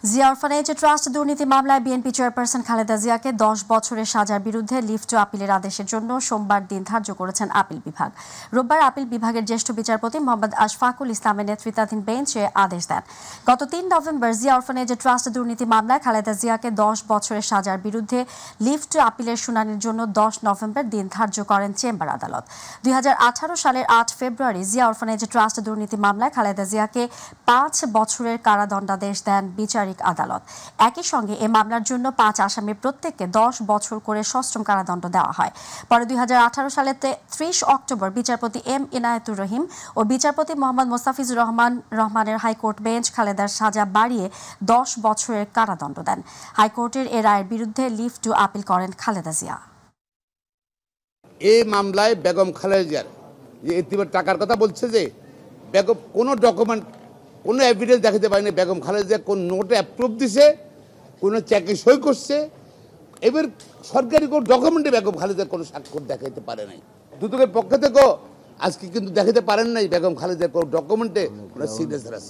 Zia orphanage trust দুর্নীতি মামলায় BNP chairperson Khaleda জিয়াকে 10 বছরের সাজার বিরুদ্ধে লিভ টু আপিলের আদেশের জন্য সোমবার দিন ধার্য করেছেন আপিল বিভাগ। রোববার আপিল বিভাগের জ্যেষ্ঠ বিচারপতি মোহাম্মদ আশফাকুল ইসলামের নেতৃত্বাধীন বেঞ্চ এ আদেশ দেন। গত 3 নভেম্বর জিয়া অরফানেজ ট্রাস্ট দুর্নীতি মামলায় খালেদা জিয়াকে 10 বছরের সাজার বিরুদ্ধে লিভ টু আপিলের শুনানির জন্য 10 নভেম্বর দিন ধার্য করেন চেম্বার আদালত। 2018 সালের 8 ফেব্রুয়ারি জিয়া অরফানেজ ট্রাস্ট দুর্নীতি মামলায় খালেদা জিয়াকে 5 বছরের কারাদণ্ডাদেশ দেন বিচারিক আদালত। একই সঙ্গে এ মামলার জন্য 5 আসামির প্রত্যেককে 10 বছর করে সশ্রম কারাদণ্ড দেওয়া হয়। পরে 2018 সালের 30 অক্টোবর বিচারপতি এম ইনায়েতুর রহিম ও বিচারপতি মোহাম্মদ মোস্তাফিজুর রহমানের হাইকোর্ট বেঞ্চ খালেদার সাজা বাড়িয়ে 10 বছরের কারাদণ্ড দেন। হাইকোর্টের এ রায়ের বিরুদ্ধে লিভ টু আপিল করেন খালেদা জিয়া। এই মামলায় বেগম খালেদা জিয়ার যে ইতিমধ্যে টাকার কথা বলছে, যে বেগম কোনো ডকুমেন্ট, কোনো এভিডেন্স দেখাতে পারেনি বেগম খালেদা জিয়া কোন নোটে অ্যাপ্রুভ দিছে, কোনো চেকে সই করছে। এবার সরকারি কোনো ডকুমেন্টে বেগম খালেদা কোনো স্বাক্ষর দেখাতে পারে নাই। দুদকের পক্ষ থেকেও আজকে কিন্তু দেখাতে পারেন নাই বেগম খালেদা কোনো ডকুমেন্টে কোনো সিগনেচার আছে।